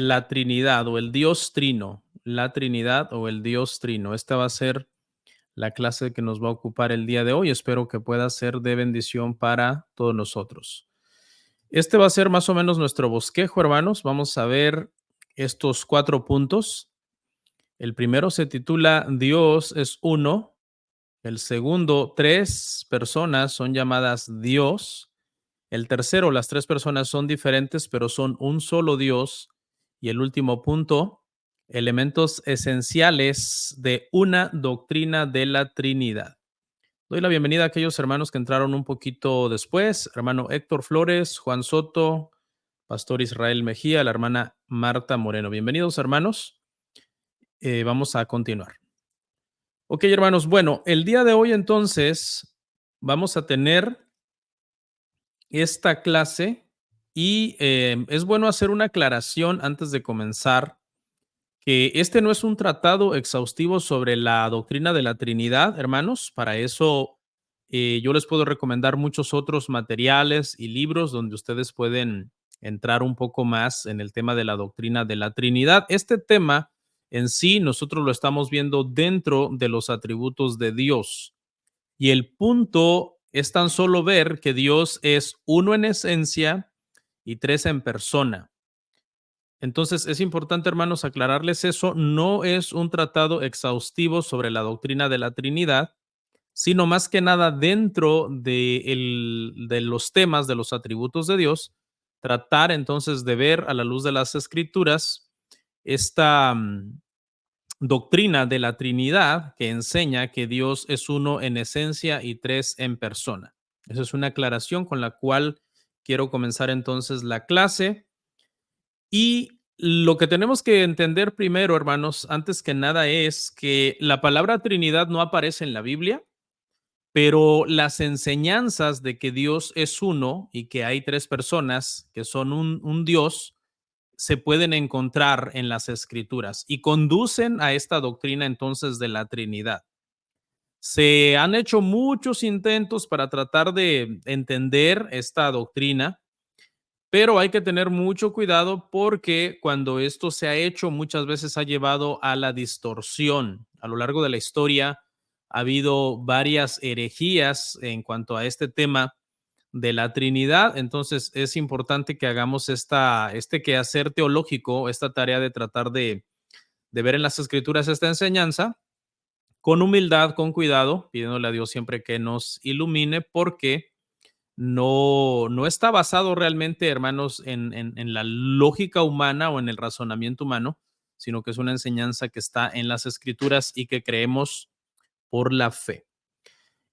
La Trinidad o el Dios Trino, la Trinidad o el Dios Trino. Esta va a ser la clase que nos va a ocupar el día de hoy. Espero que pueda ser de bendición para todos nosotros. Este va a ser más o menos nuestro bosquejo, hermanos. Vamos a ver estos 4 puntos. El primero se titula Dios es uno. El segundo, 3 personas son llamadas Dios. El tercero, las 3 personas son diferentes, pero son un solo Dios. Y el último punto, elementos esenciales de una doctrina de la Trinidad. Doy la bienvenida a aquellos hermanos que entraron un poquito después. Hermano Héctor Flores, Juan Soto, Pastor Israel Mejía, la hermana Marta Moreno. Bienvenidos, hermanos. Vamos a continuar. Ok, hermanos. Bueno, el día de hoy entonces vamos a tener esta clase y es bueno hacer una aclaración antes de comenzar, que este no es un tratado exhaustivo sobre la doctrina de la Trinidad, hermanos. Para eso yo les puedo recomendar muchos otros materiales y libros donde ustedes pueden entrar un poco más en el tema de la doctrina de la Trinidad. Este tema en sí nosotros lo estamos viendo dentro de los atributos de Dios. Y el punto es tan solo ver que Dios es uno en esencia y 3 en persona. Entonces es importante, hermanos, aclararles eso. No es un tratado exhaustivo sobre la doctrina de la Trinidad, sino más que nada dentro de los temas de los atributos de Dios, tratar entonces de ver a la luz de las Escrituras esta doctrina de la Trinidad que enseña que Dios es uno en esencia y 3 en persona. Esa es una aclaración con la cual quiero comenzar entonces la clase. Y lo que tenemos que entender primero, hermanos, antes que nada, es que la palabra Trinidad no aparece en la Biblia, pero las enseñanzas de que Dios es uno y que hay 3 personas que son un Dios se pueden encontrar en las Escrituras y conducen a esta doctrina entonces de la Trinidad. Se han hecho muchos intentos para tratar de entender esta doctrina, pero hay que tener mucho cuidado porque cuando esto se ha hecho muchas veces ha llevado a la distorsión. A lo largo de la historia ha habido varias herejías en cuanto a este tema de la Trinidad. Entonces es importante que hagamos este quehacer teológico, esta tarea de tratar de ver en las Escrituras esta enseñanza con humildad, con cuidado, pidiéndole a Dios siempre que nos ilumine, porque no está basado realmente, hermanos, en la lógica humana o en el razonamiento humano, sino que es una enseñanza que está en las Escrituras y que creemos por la fe.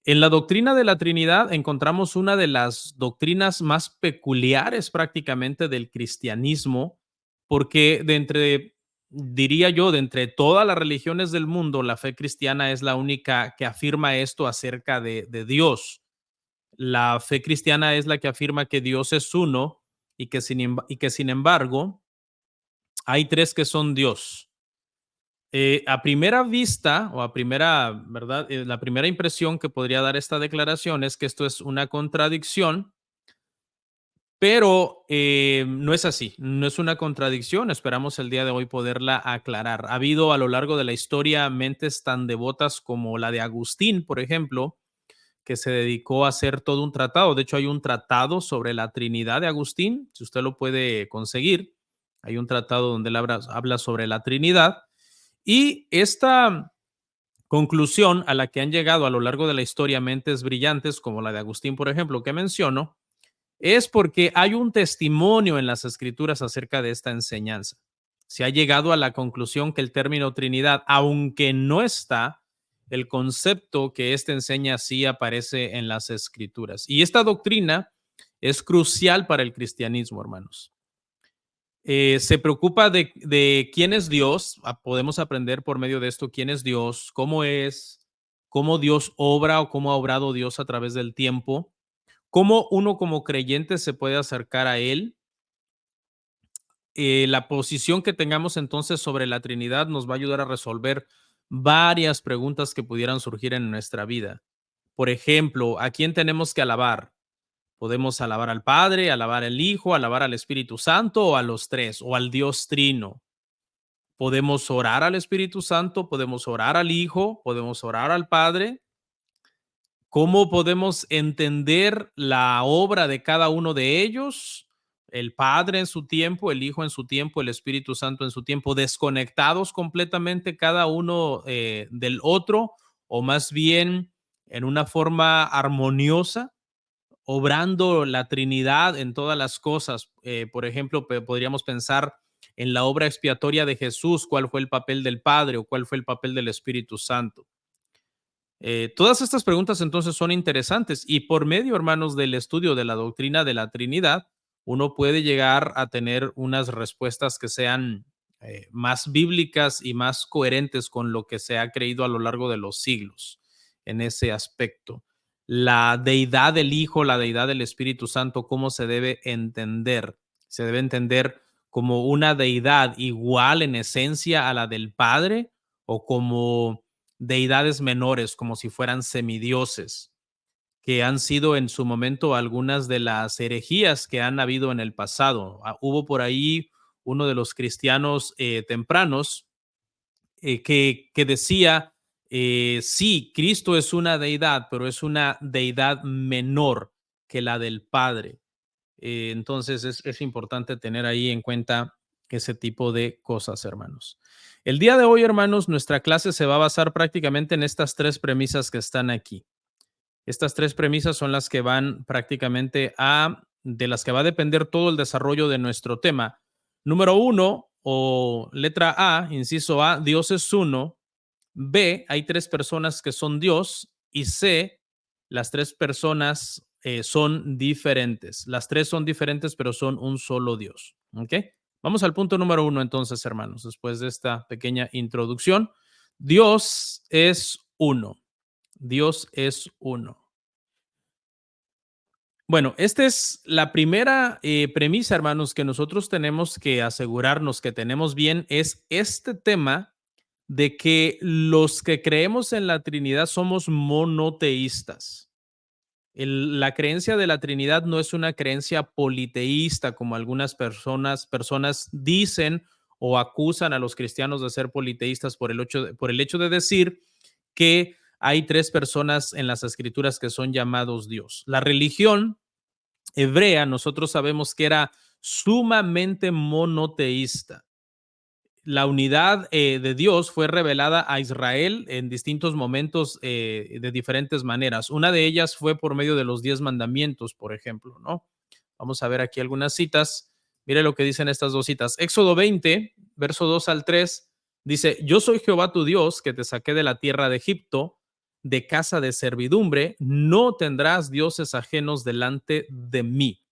En la doctrina de la Trinidad encontramos una de las doctrinas más peculiares prácticamente del cristianismo, porque diría yo, de entre todas las religiones del mundo, la fe cristiana es la única que afirma esto acerca de Dios. La fe cristiana es la que afirma que Dios es uno y que sin embargo hay 3 que son Dios. A primera vista o a primera, ¿verdad? La primera impresión que podría dar esta declaración es que esto es una contradicción, pero no es así, no es una contradicción. Esperamos el día de hoy poderla aclarar. Ha habido a lo largo de la historia mentes tan devotas como la de Agustín, por ejemplo, que se dedicó a hacer todo un tratado. De hecho, hay un tratado sobre la Trinidad de Agustín, si usted lo puede conseguir. Hay un tratado donde él habla sobre la Trinidad. Y esta conclusión a la que han llegado a lo largo de la historia mentes brillantes, como la de Agustín, por ejemplo, que menciono, es porque hay un testimonio en las Escrituras acerca de esta enseñanza. Se ha llegado a la conclusión que el término Trinidad, aunque no está, el concepto que éste enseña sí aparece en las Escrituras. Y esta doctrina es crucial para el cristianismo, hermanos. Se preocupa de quién es Dios. Podemos aprender por medio de esto quién es Dios, cómo Dios obra o cómo ha obrado Dios a través del tiempo, cómo uno como creyente se puede acercar a Él. La posición que tengamos entonces sobre la Trinidad nos va a ayudar a resolver varias preguntas que pudieran surgir en nuestra vida. Por ejemplo, ¿a quién tenemos que alabar? Podemos alabar al Padre, alabar al Hijo, alabar al Espíritu Santo o a los tres o al Dios Trino. Podemos orar al Espíritu Santo, podemos orar al Hijo, podemos orar al Padre. ¿Cómo podemos entender la obra de cada uno de ellos? El Padre en su tiempo, el Hijo en su tiempo, el Espíritu Santo en su tiempo, desconectados completamente cada uno del otro, o más bien en una forma armoniosa, obrando la Trinidad en todas las cosas. Por ejemplo, podríamos pensar en la obra expiatoria de Jesús, cuál fue el papel del Padre o cuál fue el papel del Espíritu Santo. Todas estas preguntas entonces son interesantes y por medio, hermanos, del estudio de la doctrina de la Trinidad, uno puede llegar a tener unas respuestas que sean más bíblicas y más coherentes con lo que se ha creído a lo largo de los siglos en ese aspecto. La deidad del Hijo, la deidad del Espíritu Santo, ¿cómo se debe entender? Se debe entender como una deidad igual en esencia a la del Padre o como deidades menores, como si fueran semidioses, que han sido en su momento algunas de las herejías que han habido en el pasado. Hubo por ahí uno de los cristianos tempranos que decía, sí, Cristo es una deidad, pero es una deidad menor que la del Padre. Entonces es importante tener ahí en cuenta ese tipo de cosas, hermanos. El día de hoy, hermanos, nuestra clase se va a basar prácticamente en estas tres premisas que están aquí. Estas tres premisas son las que van prácticamente de las que va a depender todo el desarrollo de nuestro tema. Número uno, o letra A, inciso A, Dios es uno. B, hay tres personas que son Dios. Y C, las tres personas son diferentes. Las tres son diferentes, pero son un solo Dios. ¿Ok? Vamos al punto número uno entonces, hermanos, después de esta pequeña introducción. Dios es uno. Dios es uno. Bueno, esta es la primera premisa, hermanos, que nosotros tenemos que asegurarnos que tenemos bien, es este tema de que los que creemos en la Trinidad somos monoteístas. La creencia de la Trinidad no es una creencia politeísta, como algunas personas dicen o acusan a los cristianos de ser politeístas por el hecho de decir que hay tres personas en las escrituras que son llamados Dios. La religión hebrea, nosotros sabemos que era sumamente monoteísta. La unidad de Dios fue revelada a Israel en distintos momentos de diferentes maneras. Una de ellas fue por medio de los 10 mandamientos, por ejemplo, ¿no? Vamos a ver aquí algunas citas. Mire lo que dicen estas dos citas. Éxodo 20, verso 2 al 3, dice, yo soy Jehová tu Dios, que te saqué de la tierra de Egipto, de casa de servidumbre, no tendrás dioses ajenos delante de mí.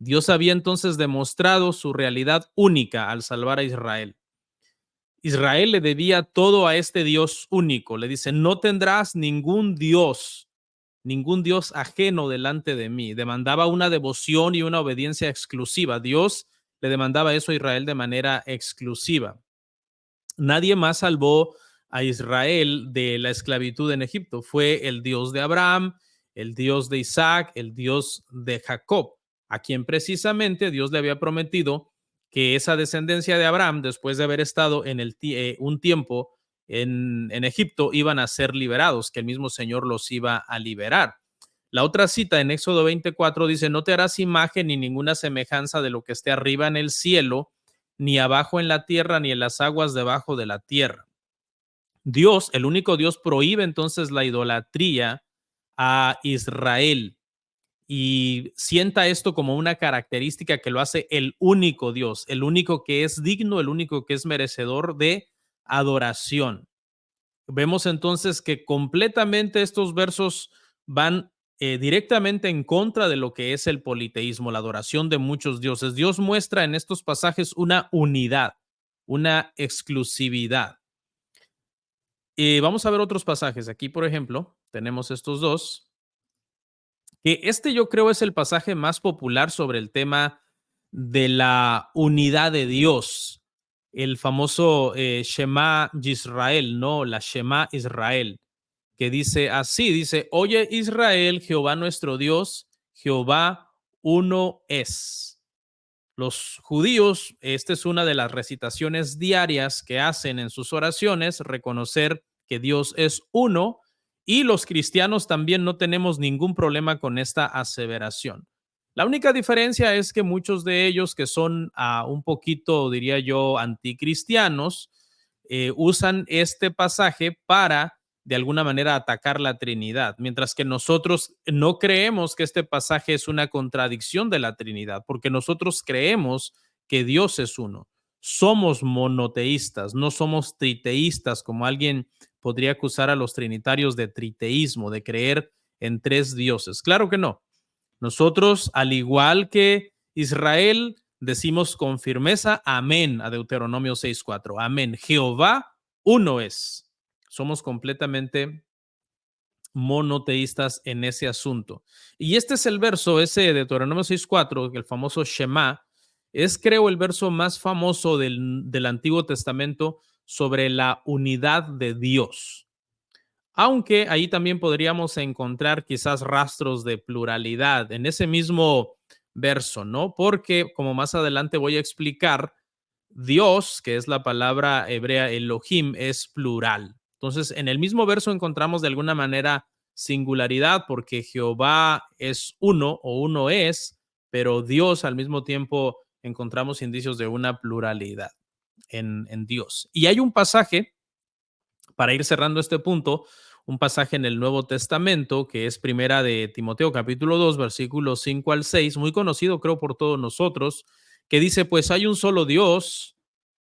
Dios había entonces demostrado su realidad única al salvar a Israel. Israel le debía todo a este Dios único. Le dice, no tendrás ningún Dios ajeno delante de mí. Demandaba una devoción y una obediencia exclusiva. Dios le demandaba eso a Israel de manera exclusiva. Nadie más salvó a Israel de la esclavitud en Egipto. Fue el Dios de Abraham, el Dios de Isaac, el Dios de Jacob, a quien precisamente Dios le había prometido que esa descendencia de Abraham, después de haber estado un tiempo en Egipto, iban a ser liberados, que el mismo Señor los iba a liberar. La otra cita en Éxodo 24 dice, no te harás imagen ni ninguna semejanza de lo que esté arriba en el cielo, ni abajo en la tierra, ni en las aguas debajo de la tierra. Dios, el único Dios, prohíbe entonces la idolatría a Israel y sienta esto como una característica que lo hace el único Dios, el único que es digno, el único que es merecedor de adoración. Vemos entonces que completamente estos versos van directamente en contra de lo que es el politeísmo, la adoración de muchos dioses. Dios muestra en estos pasajes una unidad, una exclusividad. Vamos a ver otros pasajes. Aquí, por ejemplo, tenemos estos dos. Que este yo creo es el pasaje más popular sobre el tema de la unidad de Dios. El famoso Shema Yisrael, ¿no? La Shema Israel, que dice así, dice, oye Israel, Jehová nuestro Dios, Jehová uno es. Los judíos, esta es una de las recitaciones diarias que hacen en sus oraciones, reconocer que Dios es uno, y los cristianos también no tenemos ningún problema con esta aseveración. La única diferencia es que muchos de ellos que son un poquito, diría yo, anticristianos, usan este pasaje para de alguna manera atacar la Trinidad, mientras que nosotros no creemos que este pasaje es una contradicción de la Trinidad, porque nosotros creemos que Dios es uno. Somos monoteístas, no somos triteístas, como alguien podría acusar a los trinitarios de triteísmo, de creer en tres dioses. Claro que no. Nosotros, al igual que Israel, decimos con firmeza amén a Deuteronomio 6:4. Amén. Jehová uno es. Somos completamente monoteístas en ese asunto. Y este es el verso, ese de Deuteronomio 6:4, el famoso Shema, es creo el verso más famoso del Antiguo Testamento sobre la unidad de Dios. Aunque ahí también podríamos encontrar quizás rastros de pluralidad en ese mismo verso, ¿no? Porque como más adelante voy a explicar, Dios, que es la palabra hebrea Elohim, es plural. Entonces, en el mismo verso encontramos de alguna manera singularidad porque Jehová es uno o uno es, pero Dios al mismo tiempo encontramos indicios de una pluralidad en Dios. Y hay un pasaje, para ir cerrando este punto, un pasaje en el Nuevo Testamento que es primera de Timoteo capítulo 2 versículos 5 al 6, muy conocido creo por todos nosotros, que dice, pues hay un solo Dios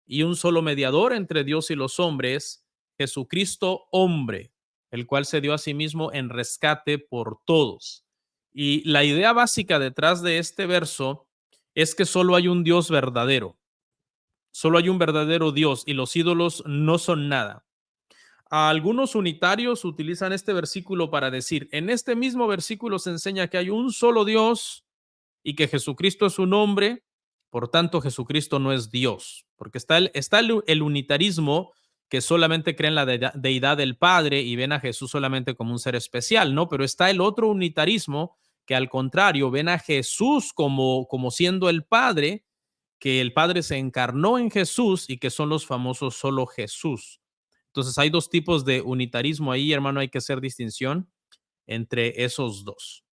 y un solo mediador entre Dios y los hombres, Jesucristo hombre, el cual se dio a sí mismo en rescate por todos. Y la idea básica detrás de este verso es que solo hay un Dios verdadero, solo hay un verdadero Dios y los ídolos no son nada. Algunos unitarios utilizan este versículo para decir, en este mismo versículo se enseña que hay un solo Dios y que Jesucristo es un hombre, por tanto Jesucristo no es Dios, porque está el unitarismo que solamente cree en la deidad del Padre y ven a Jesús solamente como un ser especial, ¿no? Pero está el otro unitarismo que al contrario ven a Jesús como siendo el Padre, que el Padre se encarnó en Jesús y que son los famosos solo Jesús. Entonces hay dos tipos de unitarismo ahí, hermano, hay que hacer distinción entre esos dos.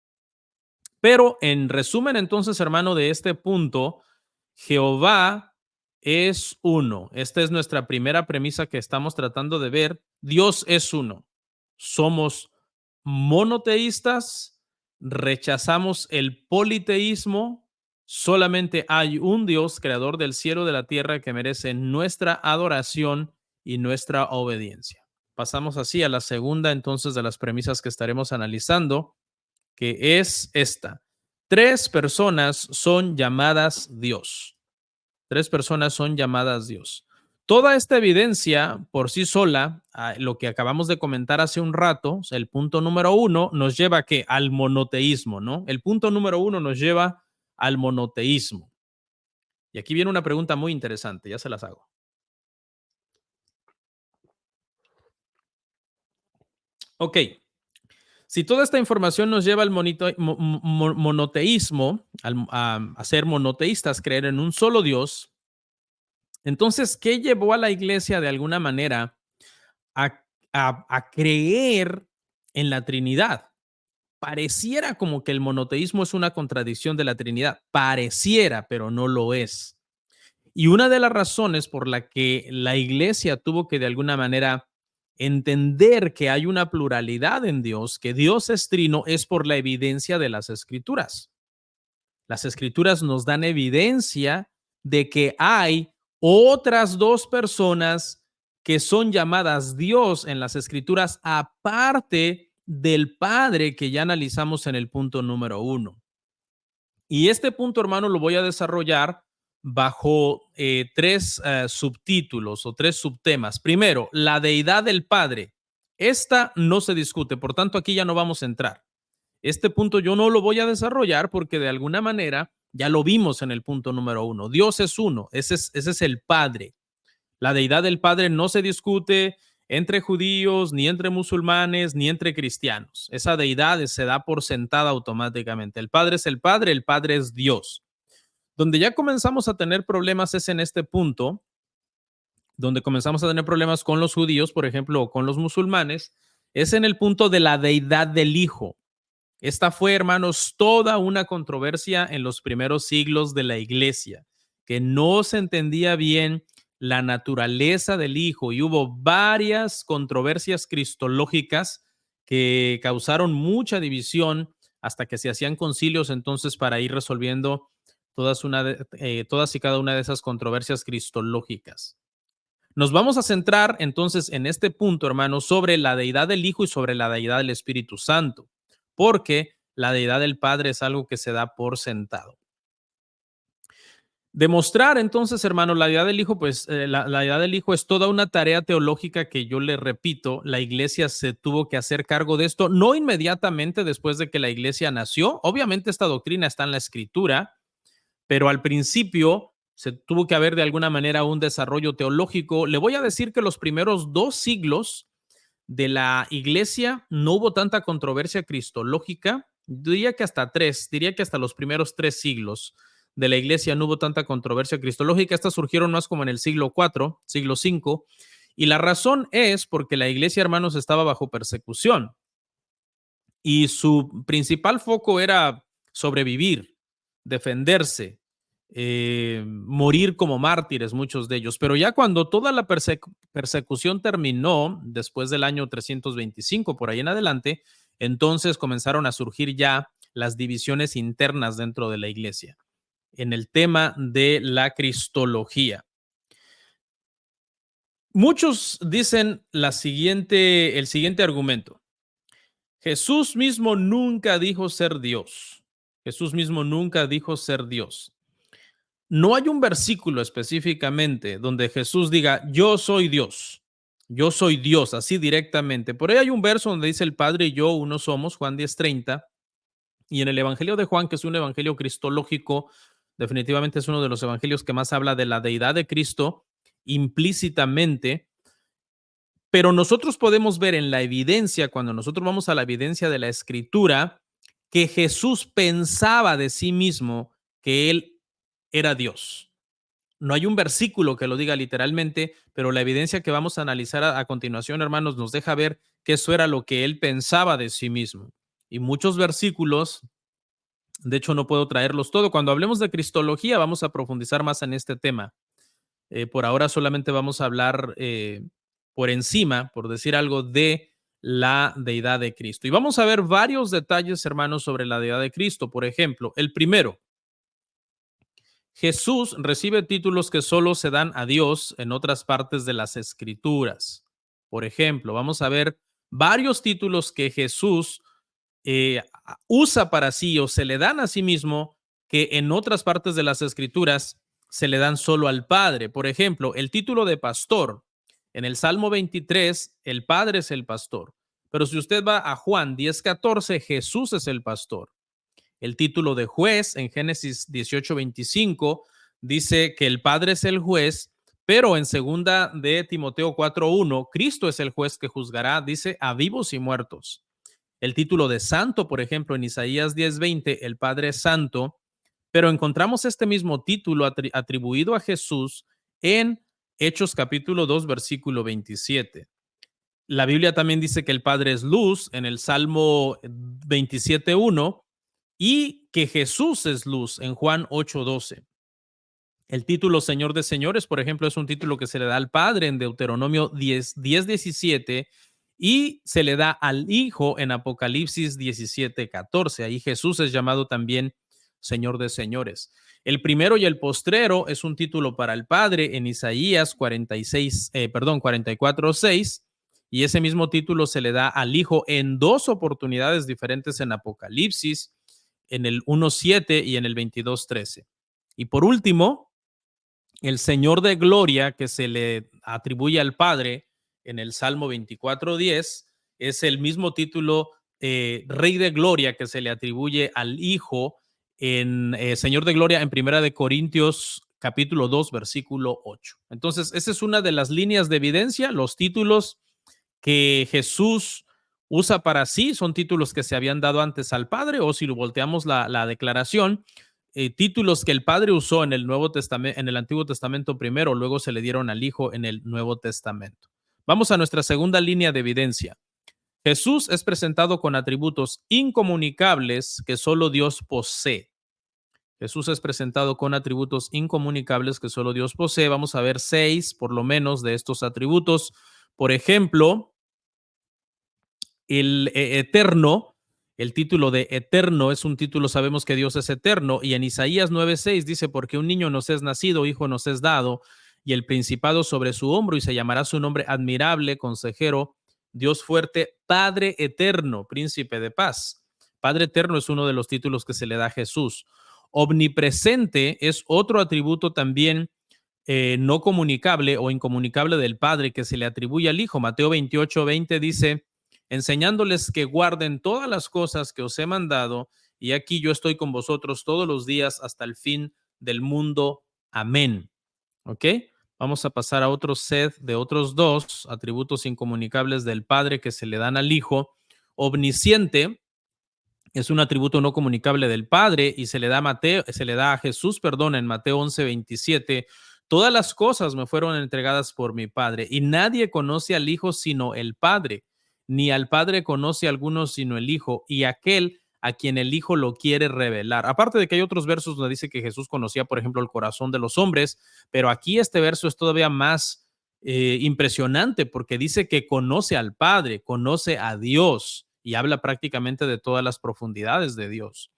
Pero en resumen, entonces, hermano, de este punto, Jehová es uno. Esta es nuestra primera premisa que estamos tratando de ver. Dios es uno. Somos monoteístas, rechazamos el politeísmo. Solamente hay un Dios, creador del cielo y de la tierra, que merece nuestra adoración y nuestra obediencia. Pasamos así a la segunda entonces de las premisas que estaremos analizando, que es esta. Tres personas son llamadas Dios. Tres personas son llamadas Dios. Toda esta evidencia por sí sola, lo que acabamos de comentar hace un rato, o sea, el punto número uno, nos lleva a ¿qué? Al monoteísmo, ¿no? El punto número uno nos lleva al monoteísmo. Y aquí viene una pregunta muy interesante, ya se las hago. Ok, si toda esta información nos lleva al monoteísmo, a ser monoteístas, creer en un solo Dios, entonces, ¿qué llevó a la iglesia de alguna manera a, a creer en la Trinidad? Pareciera como que el monoteísmo es una contradicción de la Trinidad. Pareciera, pero no lo es. Y una de las razones por la que la iglesia tuvo que de alguna manera entender que hay una pluralidad en Dios, que Dios es trino, es por la evidencia de las escrituras. Las escrituras nos dan evidencia de que hay otras dos personas que son llamadas Dios en las escrituras, aparte del Padre que ya analizamos en el punto número uno. Y este punto, hermano, lo voy a desarrollar bajo tres subtítulos o tres subtemas. Primero, la deidad del Padre. Esta no se discute, por tanto, aquí ya no vamos a entrar. Este punto yo no lo voy a desarrollar porque de alguna manera ya lo vimos en el punto número uno. Dios es uno, ese es el Padre. La deidad del Padre no se discute, entre judíos, ni entre musulmanes, ni entre cristianos. Esa deidad se da por sentada automáticamente. El Padre es el Padre es Dios. Donde ya comenzamos a tener problemas es en este punto, donde comenzamos a tener problemas con los judíos, por ejemplo, o con los musulmanes, es en el punto de la deidad del Hijo. Esta fue, hermanos, toda una controversia en los primeros siglos de la iglesia, que no se entendía bien la naturaleza del Hijo y hubo varias controversias cristológicas que causaron mucha división hasta que se hacían concilios entonces para ir resolviendo todas y cada una de esas controversias cristológicas. Nos vamos a centrar entonces en este punto, hermanos, sobre la deidad del Hijo y sobre la deidad del Espíritu Santo, porque la deidad del Padre es algo que se da por sentado. Demostrar entonces, hermanos, la deidad del Hijo, pues la deidad del Hijo es toda una tarea teológica que yo le repito, la iglesia se tuvo que hacer cargo de esto, no inmediatamente después de que la iglesia nació. Obviamente esta doctrina está en la Escritura, pero al principio se tuvo que haber de alguna manera un desarrollo teológico. Le voy a decir que los primeros 2 siglos de la iglesia no hubo tanta controversia cristológica. Diría que hasta los primeros 3 siglos de la iglesia no hubo tanta controversia cristológica. Estas surgieron más como en el siglo IV, siglo V, y la razón es porque la iglesia, hermanos, estaba bajo persecución y su principal foco era sobrevivir, defenderse, morir como mártires, muchos de ellos. Pero ya cuando toda la persecución terminó, después del año 325, por ahí en adelante, entonces comenzaron a surgir ya las divisiones internas dentro de la iglesia en el tema de la cristología. Muchos dicen el siguiente argumento. Jesús mismo nunca dijo ser Dios. Jesús mismo nunca dijo ser Dios. No hay un versículo específicamente donde Jesús diga, yo soy Dios, así directamente. Por ahí hay un verso donde dice el Padre y yo uno somos, Juan 10:30, y en el Evangelio de Juan, que es un evangelio cristológico, definitivamente es uno de los evangelios que más habla de la deidad de Cristo implícitamente, pero nosotros podemos ver en la evidencia, cuando nosotros vamos a la evidencia de la Escritura, que Jesús pensaba de sí mismo que él era Dios. No hay un versículo que lo diga literalmente, pero la evidencia que vamos a analizar a continuación, hermanos, nos deja ver que eso era lo que él pensaba de sí mismo. Y muchos versículos, de hecho no puedo traerlos todo. Cuando hablemos de cristología vamos a profundizar más en este tema. Por ahora solamente vamos a hablar por encima, por decir algo, de la deidad de Cristo. Y vamos a ver varios detalles, hermanos, sobre la deidad de Cristo. Por ejemplo, el primero, Jesús recibe títulos que solo se dan a Dios en otras partes de las Escrituras. Por ejemplo, vamos a ver varios títulos que Jesús usa para sí o se le dan a sí mismo que en otras partes de las Escrituras se le dan solo al Padre. Por ejemplo, el título de pastor. En el Salmo 23, el Padre es el pastor. Pero si usted va a Juan 10:14, Jesús es el pastor. El título de juez en Génesis 18:25 dice que el Padre es el juez, pero en segunda de Timoteo 4:1, Cristo es el juez que juzgará, dice, a vivos y muertos. El título de santo, por ejemplo, en Isaías 10:20, el Padre es santo, pero encontramos este mismo título atribuido a Jesús en Hechos capítulo 2, versículo 27. La Biblia también dice que el Padre es luz en el Salmo 27:1 y que Jesús es luz en Juan 8:12. El título Señor de Señores, por ejemplo, es un título que se le da al Padre en Deuteronomio 10:17 y se le da al Hijo en Apocalipsis 17:14. Ahí Jesús es llamado también Señor de Señores. El primero y el postrero es un título para el Padre en Isaías 44:6 y ese mismo título se le da al Hijo en 2 oportunidades diferentes en Apocalipsis, en el 1:7 y en el 22:13. Y por último, el Señor de Gloria que se le atribuye al Padre en el Salmo 24:10 es el mismo título Rey de Gloria que se le atribuye al Hijo en Señor de Gloria en Primera de Corintios capítulo 2 versículo 8. Entonces, esa es una de las líneas de evidencia, los títulos que Jesús usa para sí son títulos que se habían dado antes al Padre, o si lo volteamos la declaración, títulos que el Padre usó en el Nuevo Testamento, en el Antiguo Testamento primero, luego se le dieron al Hijo en el Nuevo Testamento. Vamos a nuestra segunda línea de evidencia. Jesús es presentado con atributos incomunicables que solo Dios posee. Jesús es presentado con atributos incomunicables que solo Dios posee. Vamos a ver 6, por lo menos, de estos atributos. Por ejemplo, el eterno, el título de eterno es un título, sabemos que Dios es eterno, y en Isaías 9:6 dice, porque un niño nos es nacido, hijo nos es dado, y el principado sobre su hombro, y se llamará su nombre admirable, consejero, Dios fuerte, Padre eterno, príncipe de paz. Padre eterno es uno de los títulos que se le da a Jesús. Omnipresente es otro atributo también no comunicable o incomunicable del Padre que se le atribuye al Hijo. Mateo 28:20 dice, enseñándoles que guarden todas las cosas que os he mandado, y aquí yo estoy con vosotros todos los días hasta el fin del mundo. Amén. ¿Ok? Vamos a pasar a otro set de otros dos atributos incomunicables del Padre que se le dan al Hijo. Omnisciente es un atributo no comunicable del Padre y se le da a Jesús, perdón, en Mateo 11:27. Todas las cosas me fueron entregadas por mi Padre y nadie conoce al Hijo sino el Padre, ni al Padre conoce a alguno sino el Hijo y aquel a quien el Hijo lo quiere revelar. Aparte de que hay otros versos donde dice que Jesús conocía, por ejemplo, el corazón de los hombres, pero aquí este verso es todavía más impresionante porque dice que conoce al Padre, conoce a Dios y habla prácticamente de todas las profundidades de Dios.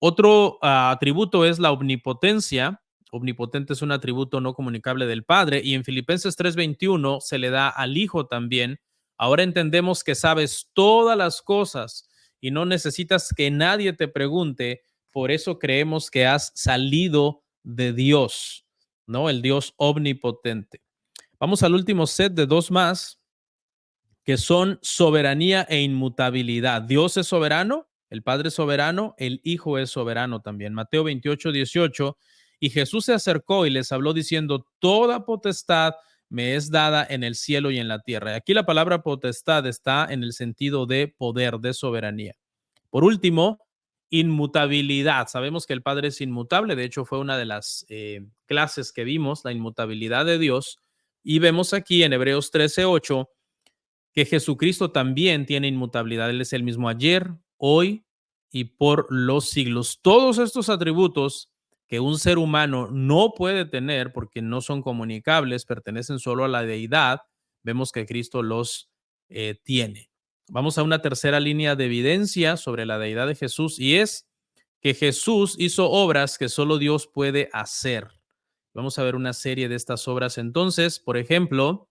Otro atributo es la omnipotencia. Omnipotente es un atributo no comunicable del Padre y en Filipenses 3:21 se le da al Hijo también. Ahora entendemos que sabes todas las cosas y no necesitas que nadie te pregunte, por eso creemos que has salido de Dios, ¿no? El Dios omnipotente. Vamos al último set de dos más, que son soberanía e inmutabilidad. Dios es soberano, el Padre es soberano, el Hijo es soberano también. Mateo 28:18, y Jesús se acercó y les habló diciendo, toda potestad me es dada en el cielo y en la tierra. Y aquí la palabra potestad está en el sentido de poder, de soberanía. Por último, inmutabilidad. Sabemos que el Padre es inmutable, de hecho fue una de las clases que vimos, la inmutabilidad de Dios, y vemos aquí en Hebreos 13:8 que Jesucristo también tiene inmutabilidad. Él es el mismo ayer, hoy y por los siglos. Todos estos atributos que un ser humano no puede tener porque no son comunicables, pertenecen solo a la deidad, vemos que Cristo los tiene. Vamos a una tercera línea de evidencia sobre la deidad de Jesús y es que Jesús hizo obras que solo Dios puede hacer. Vamos a ver una serie de estas obras entonces. Por ejemplo,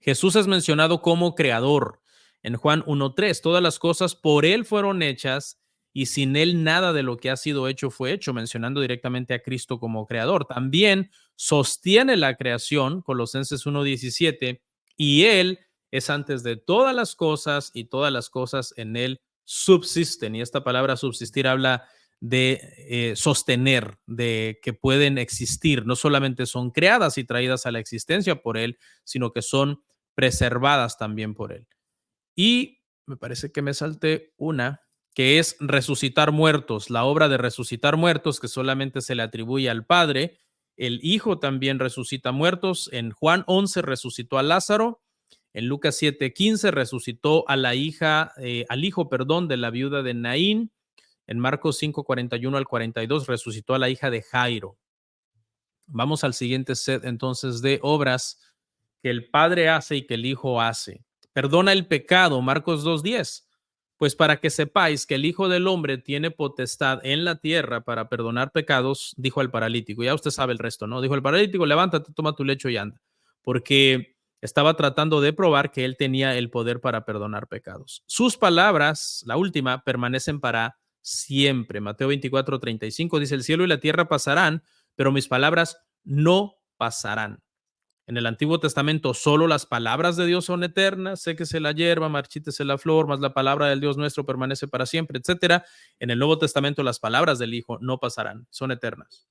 Jesús es mencionado como creador. En Juan 1:3, todas las cosas por Él fueron hechas y sin Él nada de lo que ha sido hecho fue hecho, mencionando directamente a Cristo como creador. También sostiene la creación, Colosenses 1:17, y Él es antes de todas las cosas y todas las cosas en Él subsisten. Y esta palabra subsistir habla de sostener, de que pueden existir, no solamente son creadas y traídas a la existencia por Él, sino que son preservadas también por Él. Y me parece que me salté una, que es resucitar muertos, la obra de resucitar muertos que solamente se le atribuye al Padre. El Hijo también resucita muertos. En Juan 11 resucitó a Lázaro. En Lucas 7:15 resucitó a la hija, al hijo, perdón, de la viuda de Naín. En Marcos 5:41 al 42 resucitó a la hija de Jairo. Vamos al siguiente set entonces de obras que el Padre hace y que el Hijo hace. Perdona el pecado, Marcos 2:10. Pues para que sepáis que el Hijo del Hombre tiene potestad en la tierra para perdonar pecados, dijo al paralítico. Ya usted sabe el resto, ¿no? Dijo el paralítico, levántate, toma tu lecho y anda. Porque estaba tratando de probar que él tenía el poder para perdonar pecados. Sus palabras, la última, permanecen para siempre. Mateo 24:35 dice, el cielo y la tierra pasarán, pero mis palabras no pasarán. En el Antiguo Testamento solo las palabras de Dios son eternas, séquese la hierba, marchítese la flor, mas la palabra del Dios nuestro permanece para siempre, etcétera. En el Nuevo Testamento las palabras del Hijo no pasarán, son eternas.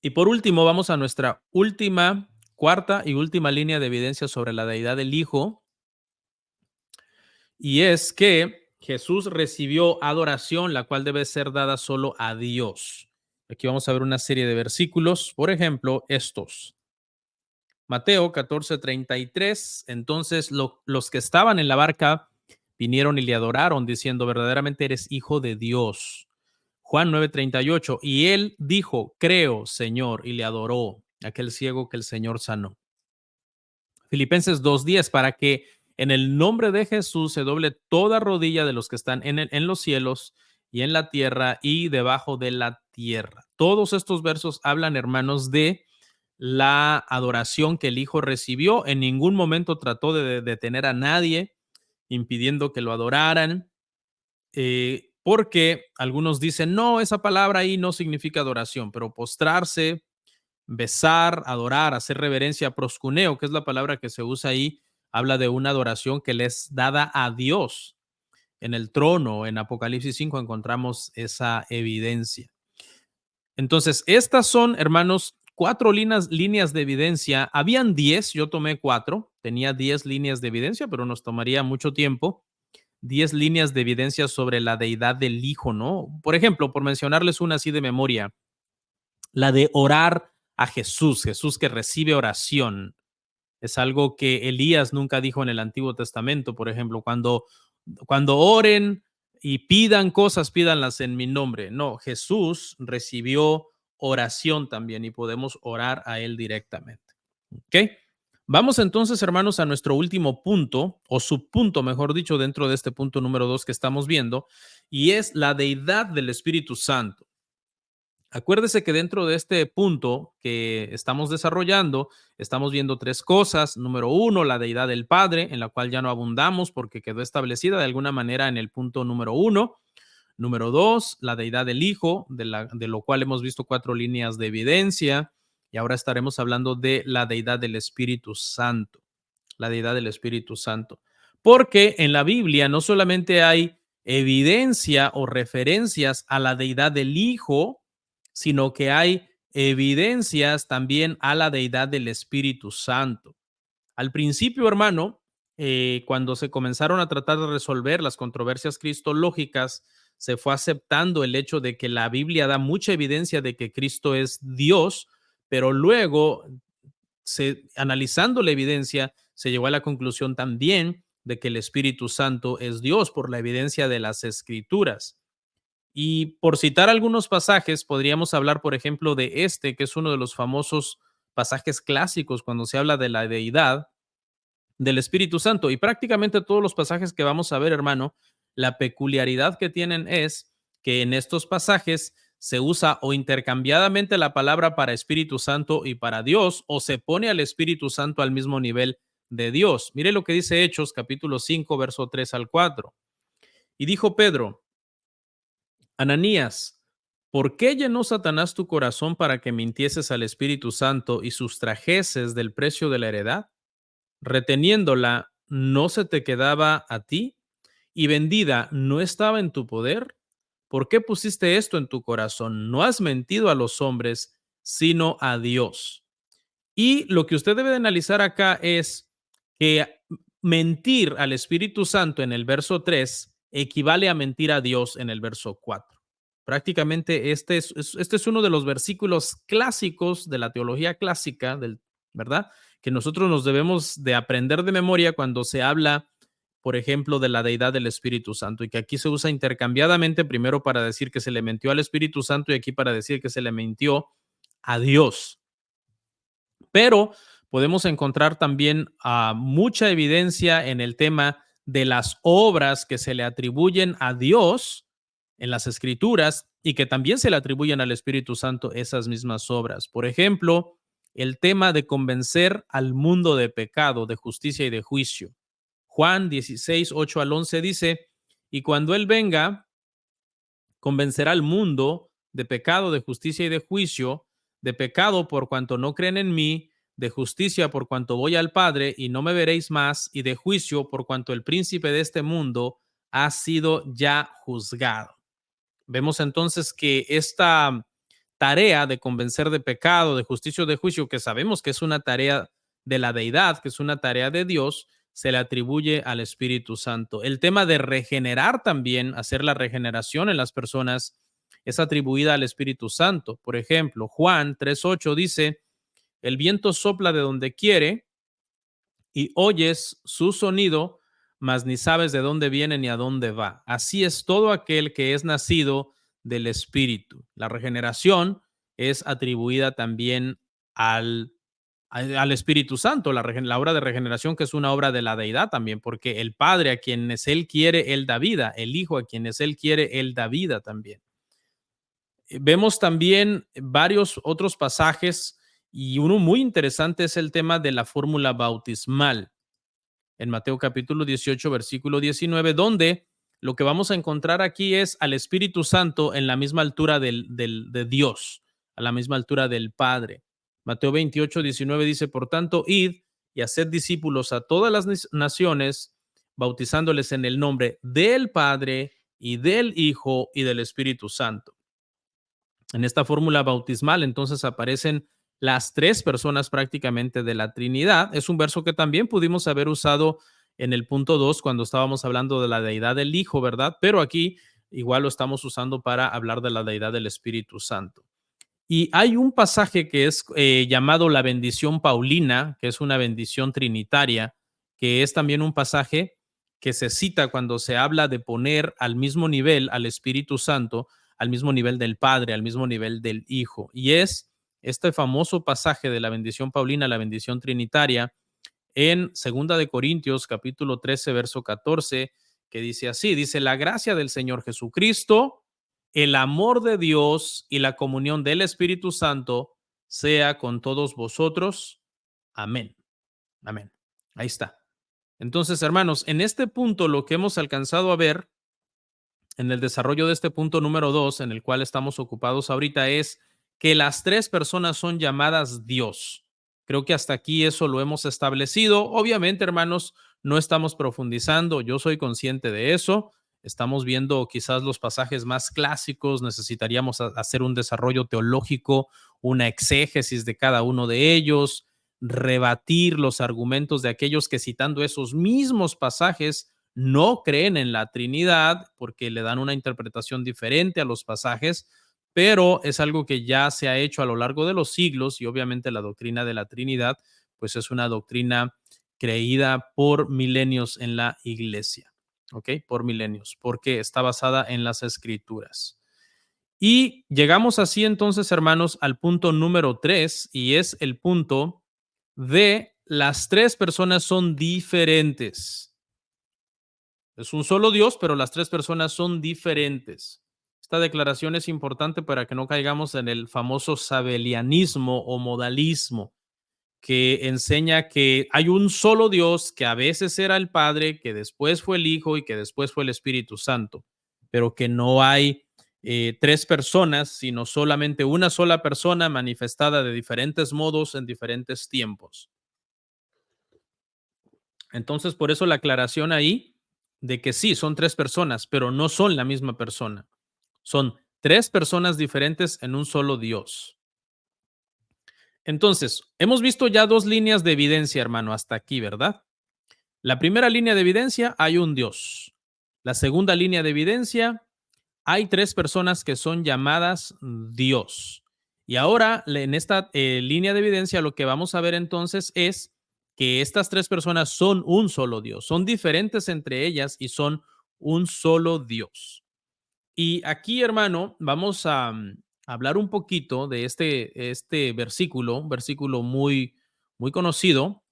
Y por último, vamos a nuestra última cuarta y última línea de evidencia sobre la deidad del Hijo, y es que Jesús recibió adoración, la cual debe ser dada solo a Dios. Aquí vamos a ver una serie de versículos, por ejemplo, estos. Mateo 14:33. Entonces los que estaban en la barca vinieron y le adoraron, diciendo, verdaderamente eres hijo de Dios. Juan 9:38. Y él dijo, creo, Señor, y le adoró, aquel ciego que el Señor sanó. Filipenses 2:10, para que en el nombre de Jesús se doble toda rodilla de los que están en los cielos y en la tierra y debajo de la tierra. Todos estos versos hablan, hermanos, de la adoración que el Hijo recibió. En ningún momento trató de detener a nadie, impidiendo que lo adoraran, porque algunos dicen, no, esa palabra ahí no significa adoración, pero postrarse, besar, adorar, hacer reverencia, proscuneo, que es la palabra que se usa ahí, habla de una adoración que le es dada a Dios. En el trono, en Apocalipsis 5, encontramos esa evidencia. Entonces, estas son, hermanos, cuatro líneas de evidencia. Habían 10, yo tomé 4, tenía 10 líneas de evidencia, pero nos tomaría mucho tiempo. 10 líneas de evidencia sobre la deidad del Hijo, ¿no? Por ejemplo, por mencionarles una así de memoria, la de orar a Jesús, Jesús que recibe oración. Es algo que Elías nunca dijo en el Antiguo Testamento, por ejemplo, cuando oren y pidan cosas, pídanlas en mi nombre. No, Jesús recibió oración también y podemos orar a él directamente. ¿Ok? Vamos entonces, hermanos, a nuestro último punto, o subpunto, mejor dicho, dentro de este punto número 2 que estamos viendo, y es la deidad del Espíritu Santo. Acuérdese que dentro de este punto que estamos desarrollando, estamos viendo tres cosas. Número uno, la deidad del Padre, en la cual ya no abundamos porque quedó establecida de alguna manera en el punto número 1. Número 2, la deidad del Hijo, de lo cual hemos visto 4 líneas de evidencia. Y ahora estaremos hablando de la deidad del Espíritu Santo. La deidad del Espíritu Santo. Porque en la Biblia no solamente hay evidencia o referencias a la deidad del Hijo, sino que hay evidencias también a la deidad del Espíritu Santo. Al principio, hermano, cuando se comenzaron a tratar de resolver las controversias cristológicas, se fue aceptando el hecho de que la Biblia da mucha evidencia de que Cristo es Dios, pero luego, analizando la evidencia, se llegó a la conclusión también de que el Espíritu Santo es Dios por la evidencia de las Escrituras. Y por citar algunos pasajes, podríamos hablar, por ejemplo, de este, que es uno de los famosos pasajes clásicos cuando se habla de la deidad del Espíritu Santo. Y prácticamente todos los pasajes que vamos a ver, hermano, la peculiaridad que tienen es que en estos pasajes se usa o intercambiadamente la palabra para Espíritu Santo y para Dios, o se pone al Espíritu Santo al mismo nivel de Dios. Mire lo que dice Hechos, capítulo 5, verso 3 al 4. Y dijo Pedro, Ananías, ¿por qué llenó Satanás tu corazón para que mintieses al Espíritu Santo y sustrajeses del precio de la heredad? Reteniéndola, ¿no se te quedaba a ti? ¿Y vendida no estaba en tu poder? ¿Por qué pusiste esto en tu corazón? No has mentido a los hombres, sino a Dios. Y lo que usted debe de analizar acá es que mentir al Espíritu Santo en el verso 3 equivale a mentir a Dios en el verso 4. Prácticamente este es uno de los versículos clásicos de la teología clásica, ¿verdad? Que nosotros nos debemos de aprender de memoria cuando se habla, por ejemplo, de la deidad del Espíritu Santo, y que aquí se usa intercambiadamente, primero para decir que se le mintió al Espíritu Santo y aquí para decir que se le mintió a Dios. Pero podemos encontrar también mucha evidencia en el tema de las obras que se le atribuyen a Dios en las Escrituras y que también se le atribuyen al Espíritu Santo esas mismas obras. Por ejemplo, el tema de convencer al mundo de pecado, de justicia y de juicio. Juan 16, 8 al 11 dice, y cuando Él venga, convencerá al mundo de pecado, de justicia y de juicio, de pecado por cuanto no creen en mí, de justicia por cuanto voy al Padre y no me veréis más, y de juicio por cuanto el príncipe de este mundo ha sido ya juzgado. Vemos entonces que esta tarea de convencer de pecado, de justicia o de juicio, que sabemos que es una tarea de la deidad, que es una tarea de Dios, se le atribuye al Espíritu Santo. El tema de regenerar también, hacer la regeneración en las personas, es atribuida al Espíritu Santo. Por ejemplo, Juan 3:8 dice, el viento sopla de donde quiere y oyes su sonido, mas ni sabes de dónde viene ni a dónde va. Así es todo aquel que es nacido del Espíritu. La regeneración es atribuida también al Espíritu Santo, la obra de regeneración, que es una obra de la deidad también, porque el Padre a quienes Él quiere, Él da vida, el Hijo a quienes Él quiere, Él da vida también. Vemos también varios otros pasajes y uno muy interesante es el tema de la fórmula bautismal en Mateo capítulo 18, versículo 19, donde lo que vamos a encontrar aquí es al Espíritu Santo en la misma altura de Dios, a la misma altura del Padre. Mateo 28, 19 dice, por tanto, id y haced discípulos a todas las naciones, bautizándoles en el nombre del Padre y del Hijo y del Espíritu Santo. En esta fórmula bautismal entonces aparecen las tres personas prácticamente de la Trinidad. Es un verso que también pudimos haber usado en el punto 2 cuando estábamos hablando de la deidad del Hijo, ¿verdad? Pero aquí igual lo estamos usando para hablar de la deidad del Espíritu Santo. Y hay un pasaje que es llamado la bendición paulina, que es una bendición trinitaria, que es también un pasaje que se cita cuando se habla de poner al mismo nivel al Espíritu Santo, al mismo nivel del Padre, al mismo nivel del Hijo. Y es este famoso pasaje de la bendición paulina, la bendición trinitaria, en Segunda de Corintios, capítulo 13, verso 14, que dice así, dice, la gracia del Señor Jesucristo, el amor de Dios y la comunión del Espíritu Santo sea con todos vosotros. Amén. Amén. Ahí está. Entonces, hermanos, en este punto lo que hemos alcanzado a ver en el desarrollo de este punto número 2, en el cual estamos ocupados ahorita, es que las tres personas son llamadas Dios. Creo que hasta aquí eso lo hemos establecido. Obviamente, hermanos, no estamos profundizando. Yo soy consciente de eso. Estamos viendo quizás los pasajes más clásicos. Necesitaríamos hacer un desarrollo teológico, una exégesis de cada uno de ellos, rebatir los argumentos de aquellos que citando esos mismos pasajes no creen en la Trinidad porque le dan una interpretación diferente a los pasajes, pero es algo que ya se ha hecho a lo largo de los siglos y obviamente la doctrina de la Trinidad pues es una doctrina creída por milenios en la iglesia, ¿ok? Por milenios, porque está basada en las escrituras. Y llegamos así entonces, hermanos, al punto número 3 y es el punto de las tres personas son diferentes. Es un solo Dios, pero las tres personas son diferentes. Esta declaración es importante para que no caigamos en el famoso sabelianismo o modalismo, que enseña que hay un solo Dios, que a veces era el Padre, que después fue el Hijo y que después fue el Espíritu Santo, pero que no hay tres personas, sino solamente una sola persona manifestada de diferentes modos en diferentes tiempos. Entonces, por eso la aclaración ahí de que sí, son tres personas, pero no son la misma persona. Son tres personas diferentes en un solo Dios. Entonces, hemos visto ya dos líneas de evidencia, hermano, hasta aquí, ¿verdad? La primera línea de evidencia, hay un Dios. La segunda línea de evidencia, hay tres personas que son llamadas Dios. Y ahora, en esta línea de evidencia, lo que vamos a ver entonces es que estas tres personas son un solo Dios, son diferentes entre ellas y son un solo Dios. Y aquí, hermano, vamos a hablar un poquito de este versículo, un versículo muy, muy conocido,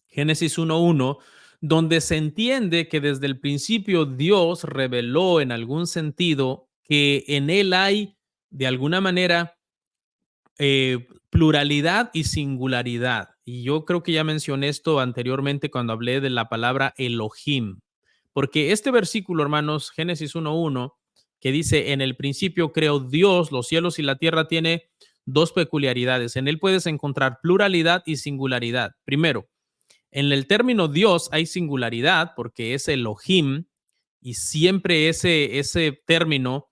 Génesis 1:1, donde se entiende que desde el principio Dios reveló en algún sentido que en él hay, de alguna manera, pluralidad y singularidad. Y yo creo que ya mencioné esto anteriormente cuando hablé de la palabra Elohim, porque este versículo, hermanos, Génesis 1:1, que dice, en el principio creó Dios los cielos y la tierra, tiene dos peculiaridades. En él puedes encontrar pluralidad y singularidad. Primero, en el término Dios hay singularidad porque es Elohim y siempre ese término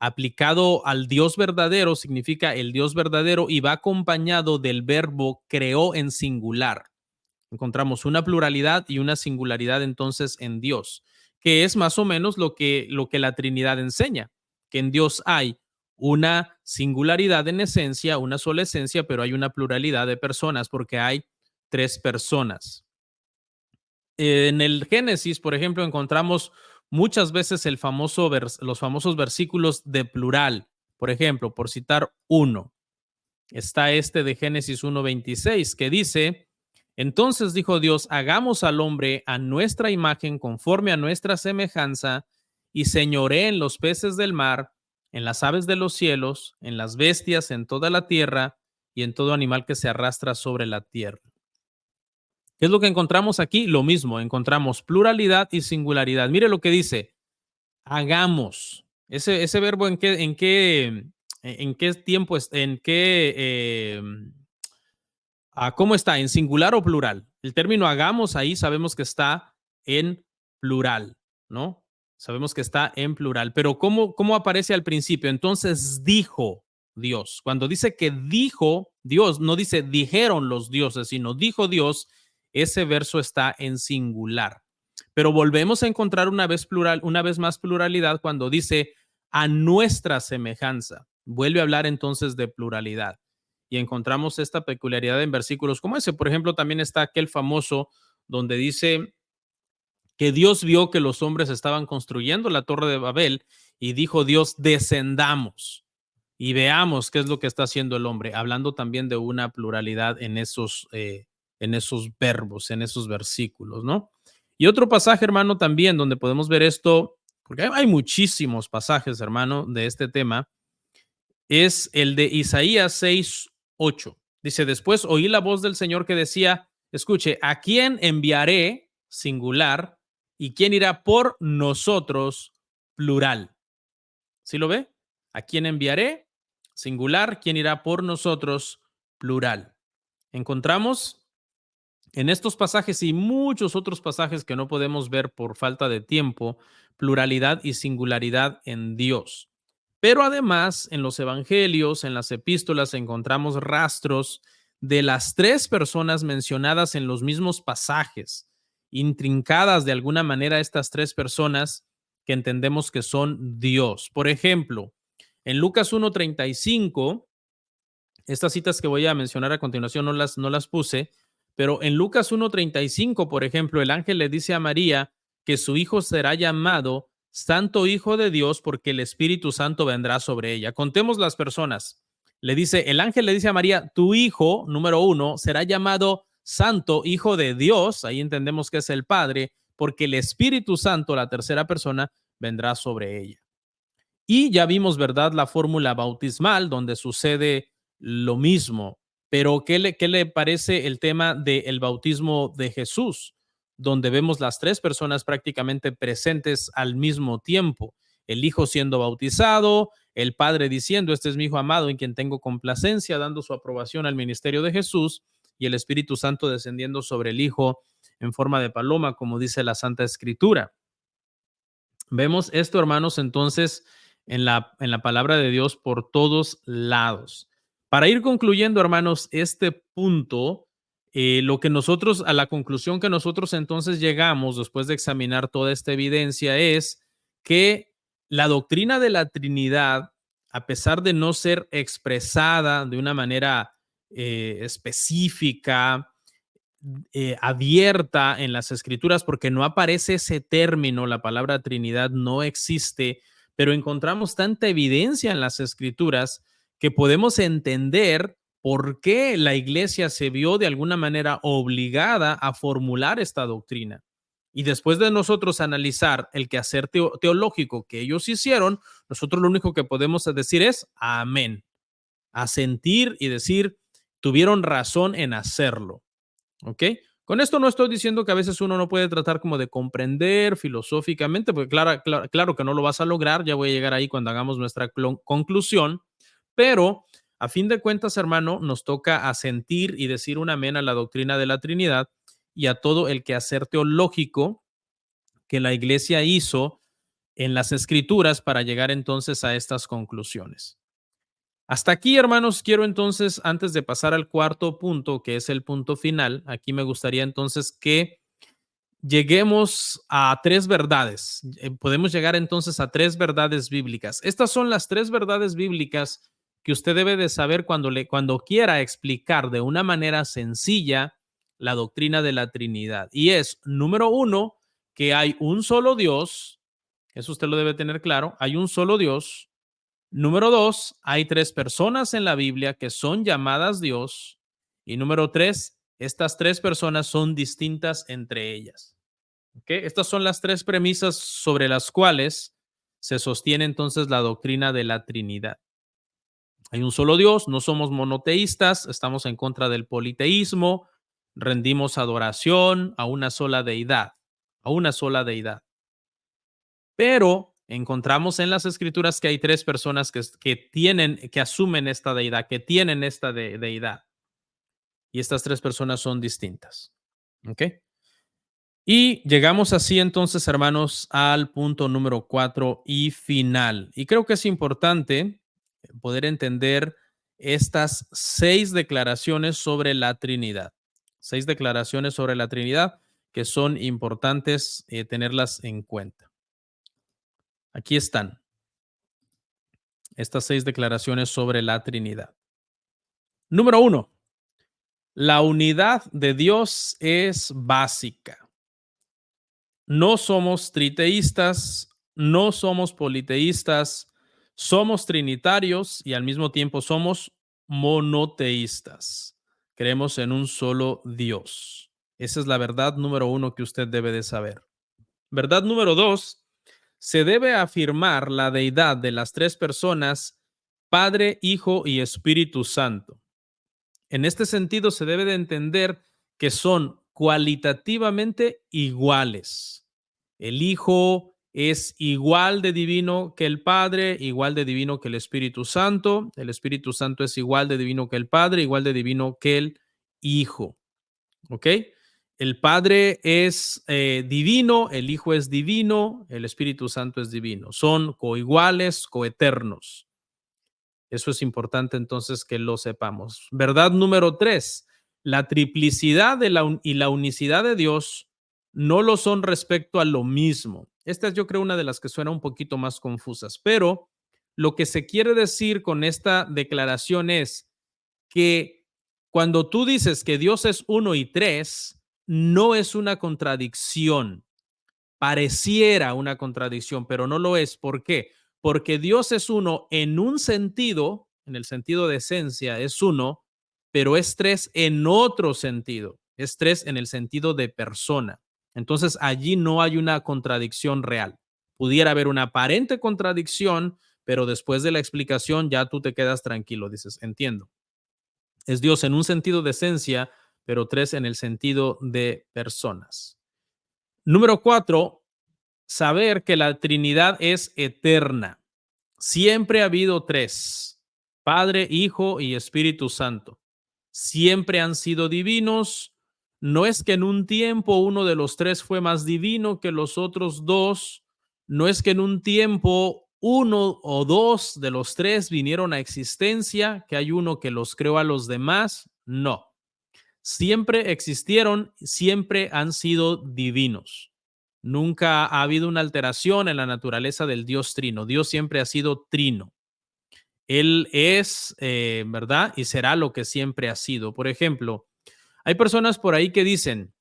aplicado al Dios verdadero significa el Dios verdadero y va acompañado del verbo creó en singular. Encontramos una pluralidad y una singularidad entonces en Dios, que es más o menos lo que la Trinidad enseña, que en Dios hay una singularidad en esencia, una sola esencia, pero hay una pluralidad de personas porque hay tres personas. En el Génesis, por ejemplo, encontramos muchas veces los famosos versículos de plural. Por ejemplo, por citar uno, está este de Génesis 1:26 que dice, entonces dijo Dios, hagamos al hombre a nuestra imagen, conforme a nuestra semejanza, y señoré en los peces del mar, en las aves de los cielos, en las bestias, en toda la tierra, y en todo animal que se arrastra sobre la tierra. ¿Qué es lo que encontramos aquí? Lo mismo, encontramos pluralidad y singularidad. Mire lo que dice, hagamos. Ese verbo en qué tiempo, en qué, ¿cómo está? ¿En singular o plural? El término hagamos ahí sabemos que está en plural, ¿no? Sabemos que está en plural, pero ¿cómo aparece al principio? Entonces dijo Dios. Cuando dice que dijo Dios, no dice dijeron los dioses, sino dijo Dios, ese verso está en singular. Pero volvemos a encontrar una vez más pluralidad cuando dice a nuestra semejanza. Vuelve a hablar entonces de pluralidad. Y encontramos esta peculiaridad en versículos como ese. Por ejemplo, también está aquel famoso donde dice que Dios vio que los hombres estaban construyendo la torre de Babel y dijo Dios, descendamos y veamos qué es lo que está haciendo el hombre, hablando también de una pluralidad en esos verbos, en esos versículos, ¿no? Y otro pasaje, hermano, también donde podemos ver esto, porque hay muchísimos pasajes, hermano, de este tema, es el de Isaías 6:8. Dice, después oí la voz del Señor que decía, escuche, ¿a quién enviaré? Singular, ¿y quién irá por nosotros? Plural. ¿Sí lo ve? ¿A quién enviaré? Singular, ¿quién irá por nosotros? Plural. Encontramos en estos pasajes y muchos otros pasajes que no podemos ver por falta de tiempo, pluralidad y singularidad en Dios. Pero además, en los evangelios, en las epístolas, encontramos rastros de las tres personas mencionadas en los mismos pasajes, intrincadas de alguna manera estas tres personas que entendemos que son Dios. Por ejemplo, en Lucas 1:35, estas citas que voy a mencionar a continuación no las puse, pero en Lucas 1:35, por ejemplo, el ángel le dice a María que su hijo será llamado Santo Hijo de Dios porque el Espíritu Santo vendrá sobre ella. Contemos las personas. El ángel le dice a María, tu hijo, número uno, será llamado Santo Hijo de Dios. Ahí entendemos que es el Padre, porque el Espíritu Santo, la tercera persona, vendrá sobre ella. Y ya vimos, ¿verdad?, la fórmula bautismal, donde sucede lo mismo. Pero, ¿qué le parece el tema del bautismo de Jesús? Donde vemos las tres personas prácticamente presentes al mismo tiempo. El Hijo siendo bautizado, el Padre diciendo, este es mi Hijo amado en quien tengo complacencia, dando su aprobación al ministerio de Jesús, y el Espíritu Santo descendiendo sobre el Hijo en forma de paloma, como dice la Santa Escritura. Vemos esto, hermanos, entonces en la palabra de Dios por todos lados. Para ir concluyendo, hermanos, este punto, a la conclusión que nosotros entonces llegamos después de examinar toda esta evidencia es que la doctrina de la Trinidad, a pesar de no ser expresada de una manera específica, abierta en las escrituras, porque no aparece ese término, la palabra Trinidad no existe, pero encontramos tanta evidencia en las escrituras que podemos entender por qué la iglesia se vio de alguna manera obligada a formular esta doctrina. Y después de nosotros analizar el quehacer teológico que ellos hicieron, nosotros lo único que podemos decir es amén, asentir y decir, tuvieron razón en hacerlo. ¿Ok? Con esto no estoy diciendo que a veces uno no puede tratar como de comprender filosóficamente, porque claro que no lo vas a lograr, ya voy a llegar ahí cuando hagamos nuestra conclusión, pero a fin de cuentas, hermano, nos toca asentir y decir un amén a la doctrina de la Trinidad y a todo el quehacer teológico que la iglesia hizo en las Escrituras para llegar entonces a estas conclusiones. Hasta aquí, hermanos, quiero entonces, antes de pasar al cuarto punto, que es el punto final, aquí me gustaría entonces que lleguemos a tres verdades. Podemos llegar entonces a tres verdades bíblicas. Estas son las tres verdades bíblicas que usted debe de saber cuando quiera explicar de una manera sencilla la doctrina de la Trinidad. Y es, número uno, que hay un solo Dios. Eso usted lo debe tener claro. Hay un solo Dios. Número dos, hay tres personas en la Biblia que son llamadas Dios. Y número tres, estas tres personas son distintas entre ellas. ¿Okay? Estas son las tres premisas sobre las cuales se sostiene entonces la doctrina de la Trinidad. Hay un solo Dios, no somos monoteístas, estamos en contra del politeísmo, rendimos adoración a una sola deidad, a una sola deidad. Pero encontramos en las escrituras que hay tres personas que asumen esta deidad, que tienen esta deidad. Y estas tres personas son distintas. ¿Ok? Y llegamos así entonces, hermanos, al punto número 4 y final. Y creo que es importante poder entender estas 6 declaraciones sobre la Trinidad. 6 declaraciones sobre la Trinidad que son importantes tenerlas en cuenta. Aquí están estas 6 declaraciones sobre la Trinidad. Número 1. La unidad de Dios es básica. No somos triteístas, no somos politeístas, somos trinitarios y al mismo tiempo somos monoteístas. Creemos en un solo Dios. Esa es la verdad número uno que usted debe de saber. Verdad número dos, se debe afirmar la deidad de las tres personas, Padre, Hijo y Espíritu Santo. En este sentido, se debe de entender que son cualitativamente iguales. El Hijo es igual de divino que el Padre, igual de divino que el Espíritu Santo. El Espíritu Santo es igual de divino que el Padre, igual de divino que el Hijo. ¿Ok? El Padre es divino, el Hijo es divino, el Espíritu Santo es divino. Son coiguales, coeternos. Eso es importante entonces que lo sepamos. Verdad número 3. La triplicidad y la unicidad de Dios no lo son respecto a lo mismo. Esta es, yo creo, una de las que suena un poquito más confusas, pero lo que se quiere decir con esta declaración es que cuando tú dices que Dios es uno y tres, no es una contradicción. Pareciera una contradicción, pero no lo es. ¿Por qué? Porque Dios es uno en un sentido, en el sentido de esencia, es uno, pero es tres en otro sentido. Es tres en el sentido de persona. Entonces allí no hay una contradicción real. Pudiera haber una aparente contradicción, pero después de la explicación ya tú te quedas tranquilo, dices, entiendo. Es Dios en un sentido de esencia, pero tres en el sentido de personas. Número 4, saber que la Trinidad es eterna. Siempre ha habido tres, Padre, Hijo y Espíritu Santo. Siempre han sido divinos. No es que en un tiempo uno de los tres fue más divino que los otros dos. No es que en un tiempo uno o dos de los tres vinieron a existencia, que hay uno que los creó a los demás. No. Siempre existieron, siempre han sido divinos. Nunca ha habido una alteración en la naturaleza del Dios trino. Dios siempre ha sido trino. Él es, ¿verdad? Y será lo que siempre ha sido. Por ejemplo, hay personas por ahí que dicen,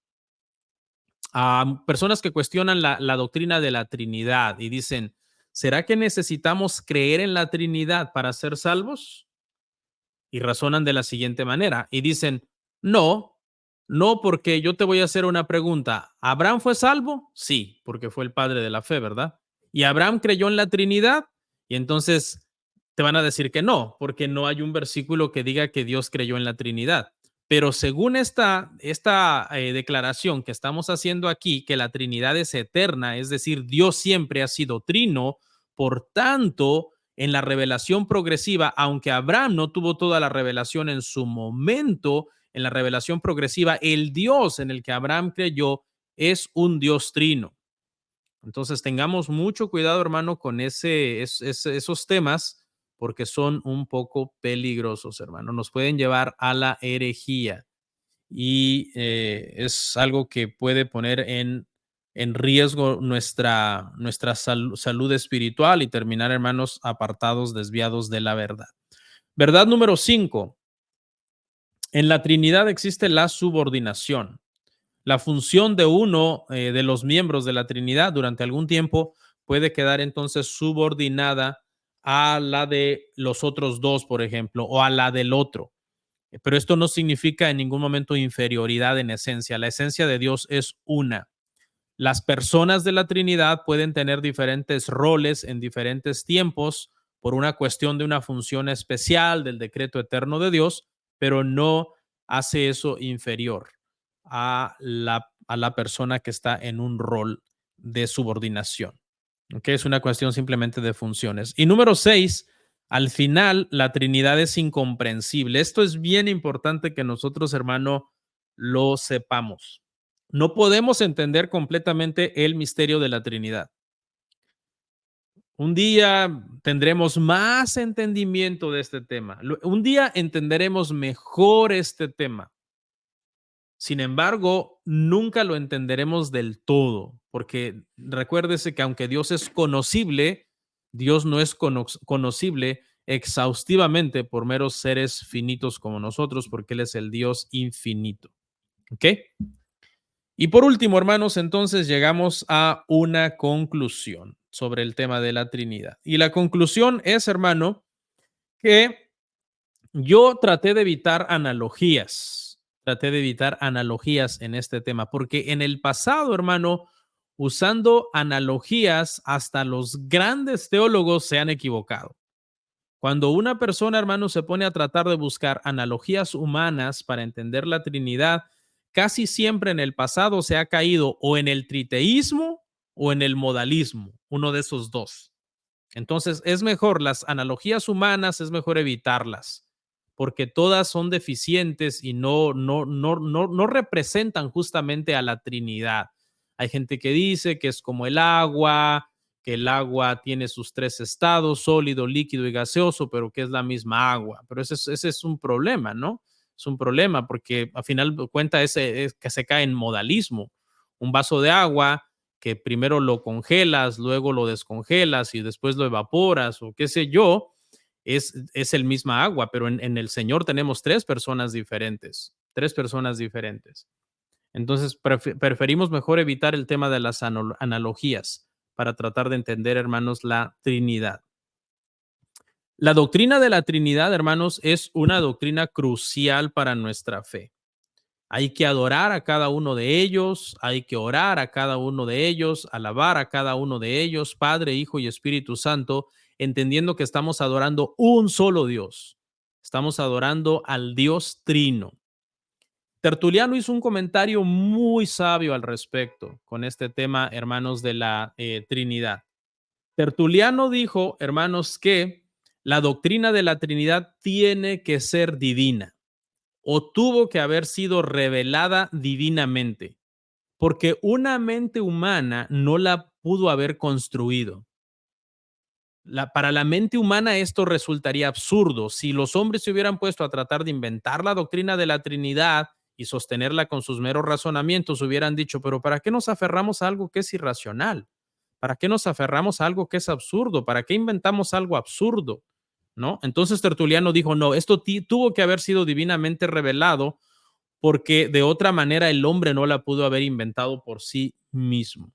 personas que cuestionan la doctrina de la Trinidad y dicen, ¿será que necesitamos creer en la Trinidad para ser salvos? Y razonan de la siguiente manera y dicen, no, no, porque yo te voy a hacer una pregunta. ¿Abraham fue salvo? Sí, porque fue el padre de la fe, ¿verdad? ¿Y Abraham creyó en la Trinidad? Y entonces te van a decir que no, porque no hay un versículo que diga que Dios creyó en la Trinidad. Pero según esta declaración que estamos haciendo aquí, que la Trinidad es eterna, es decir, Dios siempre ha sido trino, por tanto, en la revelación progresiva, aunque Abraham no tuvo toda la revelación en su momento, en la revelación progresiva, el Dios en el que Abraham creyó es un Dios trino. Entonces tengamos mucho cuidado, hermano, con esos temas, porque son un poco peligrosos, hermano. Nos pueden llevar a la herejía y es algo que puede poner en riesgo nuestra salud espiritual y terminar, hermanos, apartados, desviados de la verdad. Verdad número 5. En la Trinidad existe la subordinación. La función de uno de los miembros de la Trinidad durante algún tiempo puede quedar entonces subordinada a la de los otros dos, por ejemplo, o a la del otro. Pero esto no significa en ningún momento inferioridad en esencia. La esencia de Dios es una. Las personas de la Trinidad pueden tener diferentes roles en diferentes tiempos por una cuestión de una función especial del decreto eterno de Dios, pero no hace eso inferior a la persona que está en un rol de subordinación. ¿Ok? Es una cuestión simplemente de funciones. Y número 6, al final la Trinidad es incomprensible. Esto es bien importante que nosotros, hermano, lo sepamos. No podemos entender completamente el misterio de la Trinidad. Un día tendremos más entendimiento de este tema. Un día entenderemos mejor este tema. Sin embargo, nunca lo entenderemos del todo, porque recuérdese que aunque Dios es conocible, Dios no es conocible exhaustivamente por meros seres finitos como nosotros, porque Él es el Dios infinito. ¿Ok? Y por último, hermanos, entonces llegamos a una conclusión sobre el tema de la Trinidad. Y la conclusión es, hermano, que yo traté de evitar analogías en este tema, porque en el pasado, hermano, usando analogías, hasta los grandes teólogos se han equivocado. Cuando una persona, hermano, se pone a tratar de buscar analogías humanas para entender la Trinidad, casi siempre en el pasado se ha caído o en el triteísmo o en el modalismo, uno de esos dos. Entonces, es mejor las analogías humanas, es mejor evitarlas, porque todas son deficientes y no representan justamente a la Trinidad. Hay gente que dice que es como el agua, que el agua tiene sus tres estados, sólido, líquido y gaseoso, pero que es la misma agua. Pero ese es un problema, ¿no? Es un problema porque al final de cuentas es que se cae en modalismo. Un vaso de agua que primero lo congelas, luego lo descongelas y después lo evaporas o qué sé yo, es el misma agua, pero en el Señor tenemos tres personas diferentes, tres personas diferentes. Entonces, preferimos mejor evitar el tema de las analogías para tratar de entender, hermanos, la Trinidad. La doctrina de la Trinidad, hermanos, es una doctrina crucial para nuestra fe. Hay que adorar a cada uno de ellos, hay que orar a cada uno de ellos, alabar a cada uno de ellos, Padre, Hijo y Espíritu Santo, entendiendo que estamos adorando un solo Dios. Estamos adorando al Dios Trino. Tertuliano hizo un comentario muy sabio al respecto con este tema, hermanos, de la Trinidad. Tertuliano dijo, hermanos, que la doctrina de la Trinidad tiene que ser divina o tuvo que haber sido revelada divinamente, porque una mente humana no la pudo haber construido. Para la mente humana esto resultaría absurdo. Si los hombres se hubieran puesto a tratar de inventar la doctrina de la Trinidad y sostenerla con sus meros razonamientos, hubieran dicho, pero ¿para qué nos aferramos a algo que es irracional? ¿Para qué nos aferramos a algo que es absurdo? ¿Para qué inventamos algo absurdo? ¿No? Entonces Tertuliano dijo, no, esto tuvo que haber sido divinamente revelado porque de otra manera el hombre no la pudo haber inventado por sí mismo.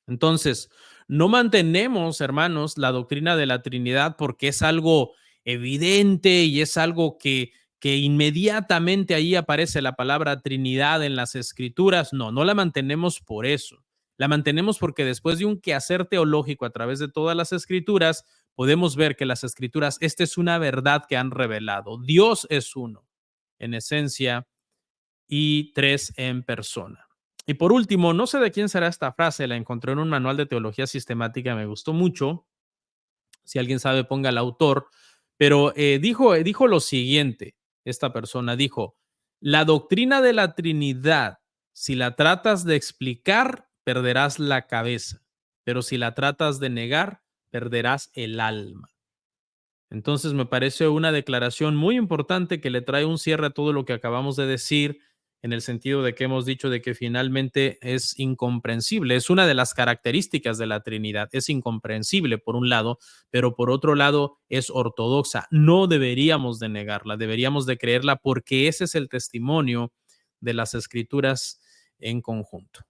Entonces, no mantenemos, hermanos, la doctrina de la Trinidad porque es algo evidente y es algo que inmediatamente ahí aparece la palabra Trinidad en las Escrituras. No, no la mantenemos por eso. La mantenemos porque después de un quehacer teológico a través de todas las Escrituras, podemos ver que las Escrituras, esta es una verdad que han revelado. Dios es uno, en esencia, y tres en persona. Y por último, no sé de quién será esta frase, la encontré en un manual de teología sistemática, me gustó mucho. Si alguien sabe, ponga el autor, pero dijo lo siguiente, esta persona dijo, la doctrina de la Trinidad, si la tratas de explicar, perderás la cabeza. pero si la tratas de negar, perderás el alma. Entonces me parece una declaración muy importante que le trae un cierre a todo lo que acabamos de decir, en el sentido de que hemos dicho de que finalmente es incomprensible. Es una de las características de la Trinidad. Es incomprensible por un lado, pero por otro lado es ortodoxa. No deberíamos de negarla, deberíamos de creerla porque ese es el testimonio de las escrituras en conjunto.